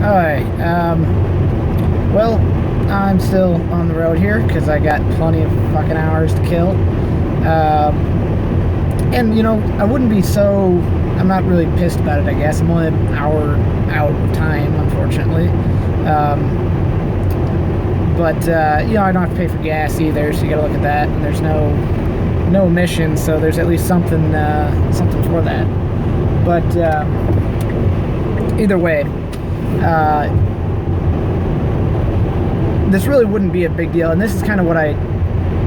Alright, well, I'm still on the road here because I got plenty of fucking hours to kill. And, you know, I'm not really pissed about it, I guess. I'm only an hour out of time, unfortunately. But you know, I don't have to pay for gas either, so you gotta look at that. And there's no emissions, so there's at least something for that. But either way, this really wouldn't be a big deal, and this is kind of what I,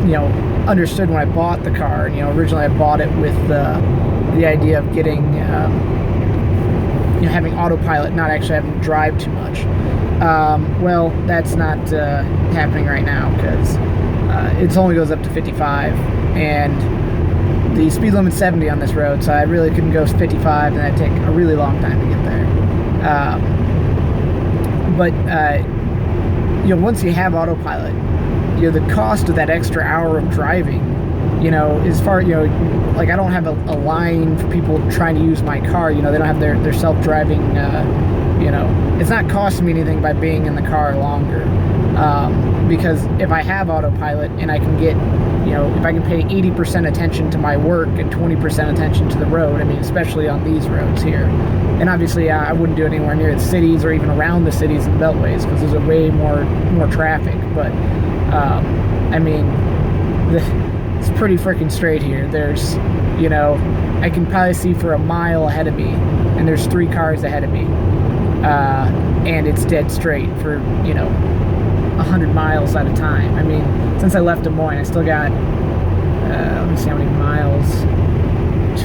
you know, understood when I bought the car. You know, originally I bought it with the idea of getting, you know, having autopilot, not actually having to drive too much. Well, that's not happening right now because it only goes up to 55, and the speed limit's 70 on this road, so I really couldn't go 55, and that'd take a really long time to get there. But you know, once you have autopilot, you know, the cost of that extra hour of driving, you know, as far, you know, like I don't have a line for people trying to use my car. You know, they don't have their self-driving, you know, it's not costing me anything by being in the car longer. Because if I have autopilot and I can get, you know, if I can pay 80% attention to my work and 20% attention to the road, I mean, especially on these roads here. And obviously, I wouldn't do it anywhere near the cities or even around the cities and beltways because there's a way more traffic. But, I mean, it's pretty freaking straight here. There's, you know, I can probably see for a mile ahead of me, and there's 3 cars ahead of me. And it's dead straight for, you know, 100 miles at a time. I mean, since I left Des Moines, I still got, let me see how many miles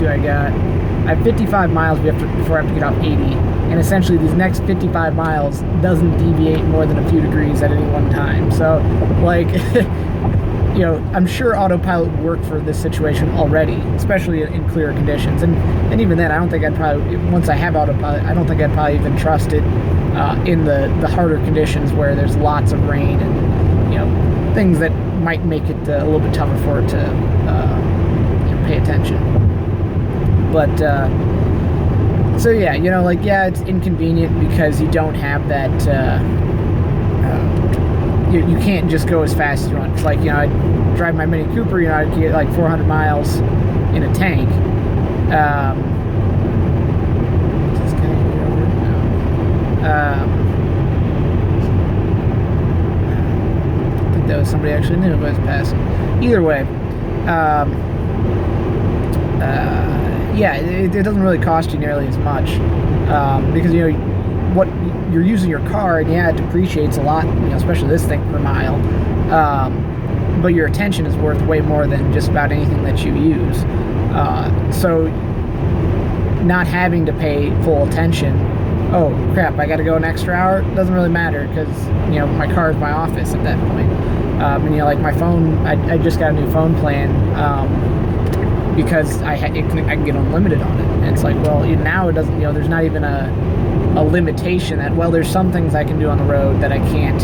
I got. I have 55 miles before I have to get off 80, and essentially these next 55 miles doesn't deviate more than a few degrees at any one time. So, like, you know, I'm sure autopilot would work for this situation already, especially in clearer conditions. And even then, I don't think I'd probably, once I have autopilot, I don't think I'd probably even trust it in the harder conditions where there's lots of rain and, you know, things that might make it a little bit tougher for it to you know, pay attention. But so yeah, you know, like, yeah, it's inconvenient because you don't have that. You can't just go as fast as you want. It's like, you know, I drive my Mini Cooper, you know, I'd get like 400 miles in a tank. I think that was somebody actually knew if I was passing. Either way, yeah, it doesn't really cost you nearly as much because, you know, what you're using your car, and yeah, it depreciates a lot, you know, especially this thing per mile. But your attention is worth way more than just about anything that you use. So not having to pay full attention, oh crap, I got to go an extra hour, doesn't really matter because, you know, my car is my office at that point. And, you know, like my phone, I just got a new phone plan because I can get unlimited on it. And it's like, well, now it doesn't, you know, there's not even a limitation that, well, there's some things I can do on the road that I can't,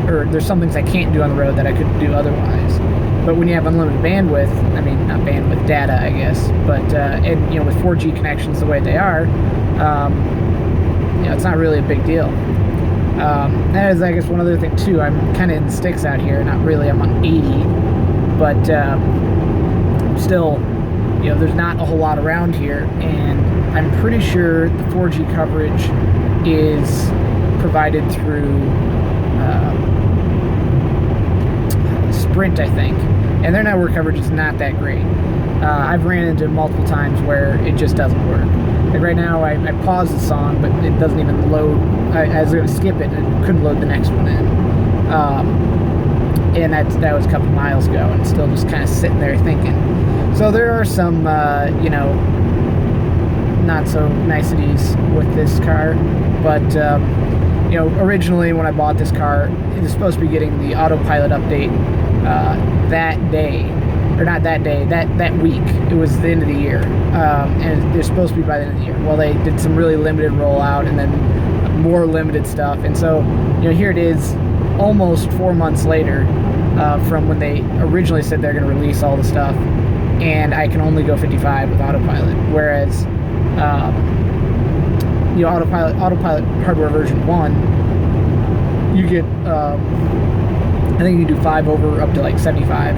or there's some things I can't do on the road that I could do otherwise. But when you have unlimited bandwidth, I mean, not bandwidth, data, I guess, but, and, you know, with 4G connections the way they are, you know, it's not really a big deal. That is, I guess, one other thing, too. I'm kind of in the sticks out here, not really, I'm on 80, but, still, you know, there's not a whole lot around here, and I'm pretty sure the 4G coverage is provided through Sprint, I think, and their network coverage is not that great. I've ran into multiple times where it just doesn't work. Like right now, I paused the song, but it doesn't even load. I was going to skip it, and it couldn't load the next one in. And that was a couple miles ago, and still just kind of sitting there thinking. So there are some, you know, not so niceties with this car, but you know, originally when I bought this car, it was supposed to be getting the autopilot update that day, or not that day, that week. It was the end of the year, and they're supposed to be by the end of the year. Well, they did some really limited rollout, and then more limited stuff, and so, you know, here it is, almost 4 months later from when they originally said they're going to release all the stuff, and I can only go 55 with autopilot, whereas autopilot hardware version 1, you get I think you can do 5 over up to like 75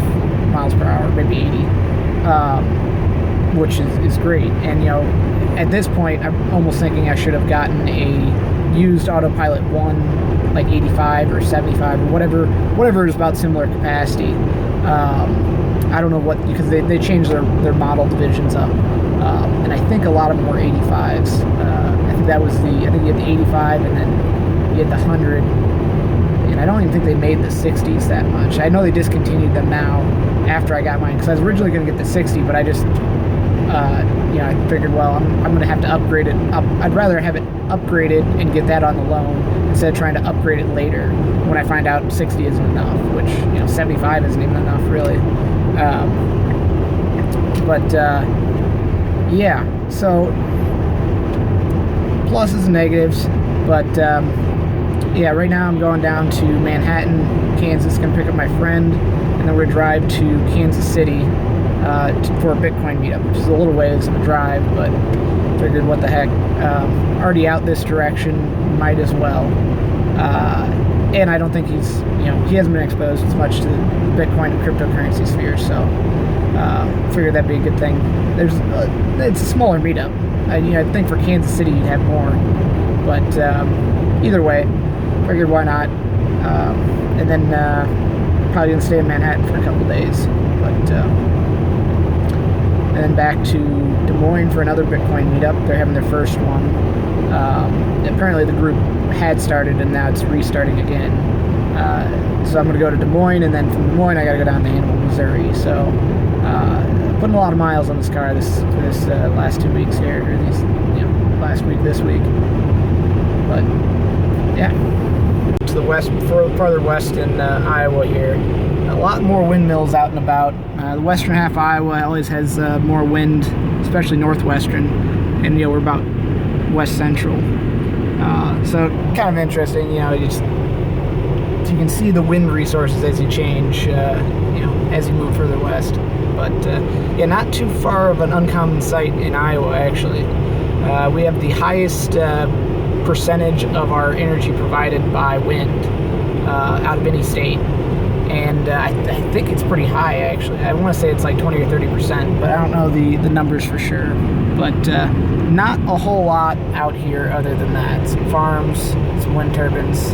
miles per hour, maybe 80, which is great. And at this point, I'm almost thinking I should have gotten a used autopilot 1, like 85 or 75 or whatever is about similar capacity. I don't know what, because they changed their model divisions up, and I think a lot of them were 85s. I think you had the 85, and then you had the 100. And I don't even think they made the 60s that much. I know they discontinued them now after I got mine, because I was originally going to get the 60, but I just, I figured, well, I'm going to have to upgrade it. I'd rather have it upgraded and get that on the loan instead of trying to upgrade it later when I find out 60 isn't enough, which, 75 isn't even enough, really. Yeah, so pluses and negatives, but yeah, right now I'm going down to Manhattan, Kansas, going to pick up my friend, and then we're going to drive to Kansas City for a Bitcoin meetup, which is a little ways of a drive, but figured what the heck, already out this direction, might as well. And I don't think he hasn't been exposed as much to the Bitcoin and cryptocurrency sphere, so figured that'd be a good thing. It's a smaller meetup. I think for Kansas City you'd have more, but either way, figured why not. And then probably gonna stay in Manhattan for a couple days, but and then back to Des Moines for another Bitcoin meetup. They're having their first one. Apparently the group had started and now it's restarting again. So I'm gonna go to Des Moines, and then from Des Moines I gotta go down to Hannibal, Missouri. So putting a lot of miles on this car this last 2 weeks here, or these last week, this week. But yeah, to the west, farther west in Iowa here, a lot more windmills out and about. The western half of Iowa always has more wind, especially northwestern, and we're about west central. So kind of interesting, you can see the wind resources as you change, as you move further west. But yeah, not too far of an uncommon sight in Iowa, actually. We have the highest percentage of our energy provided by wind out of any state, and I think it's pretty high, actually. I want to say it's like 20 or 30%, but I don't know the numbers for sure. But not a whole lot out here other than that. Some farms, some wind turbines,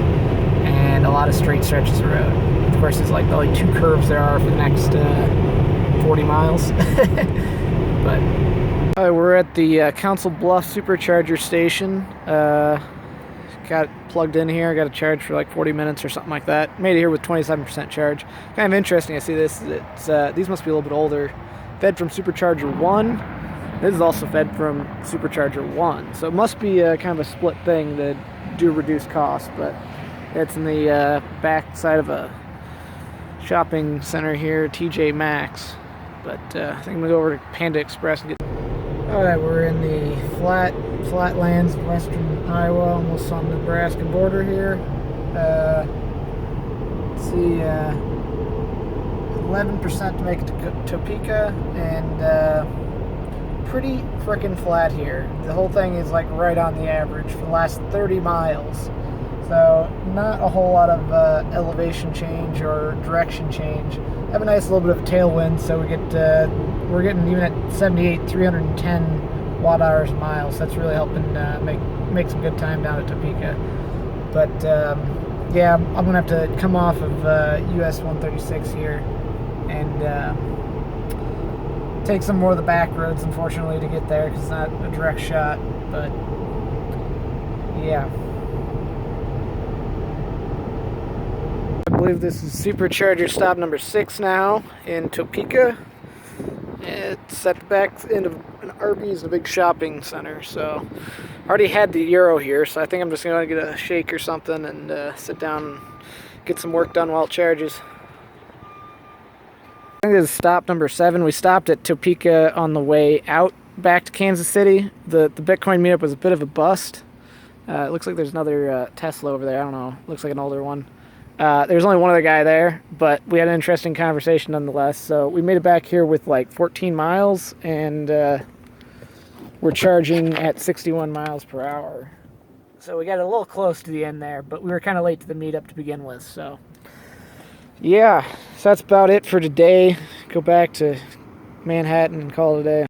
and a lot of straight stretches of road. Of course, it's like the only 2 curves there are for the next 40 miles. But we're at the Council Bluff Supercharger station. Got plugged in here. Got a charge for like 40 minutes or something like that. Made it here with 27% charge. Kind of interesting. I see this. These must be a little bit older. Fed from Supercharger 1. This is also fed from Supercharger 1. So it must be kind of a split thing to do reduced cost. But it's in the back side of a shopping center here, TJ Maxx. But I think I'm gonna go over to Panda Express and get. Alright, we're in the Flatlands, western Iowa, almost on the Nebraska border here. Let's see, 11% to make it to Topeka, and pretty frickin' flat here. The whole thing is like right on the average for the last 30 miles. So not a whole lot of elevation change or direction change. Have a nice little bit of tailwind, so we're getting even at 78, 310 watt hours a mile. So that's really helping make some good time down at Topeka. But yeah, I'm gonna have to come off of US 136 here and take some more of the back roads, unfortunately, to get there because it's not a direct shot. But yeah. I believe this is Supercharger stop number 6 now in Topeka. It's at the back end of an Arby's and a big shopping center. So I already had the Euro here, so I think I'm just going to get a shake or something and sit down and get some work done while it charges. I think this is stop number 7. We stopped at Topeka on the way out back to Kansas City. The Bitcoin meetup was a bit of a bust. It looks like there's another Tesla over there. I don't know. Looks like an older one. There's only one other guy there, but we had an interesting conversation nonetheless. So we made it back here with like 14 miles, and we're charging at 61 miles per hour. So we got a little close to the end there, but we were kind of late to the meetup to begin with. So yeah, so that's about it for today. Go back to Manhattan and call it a day.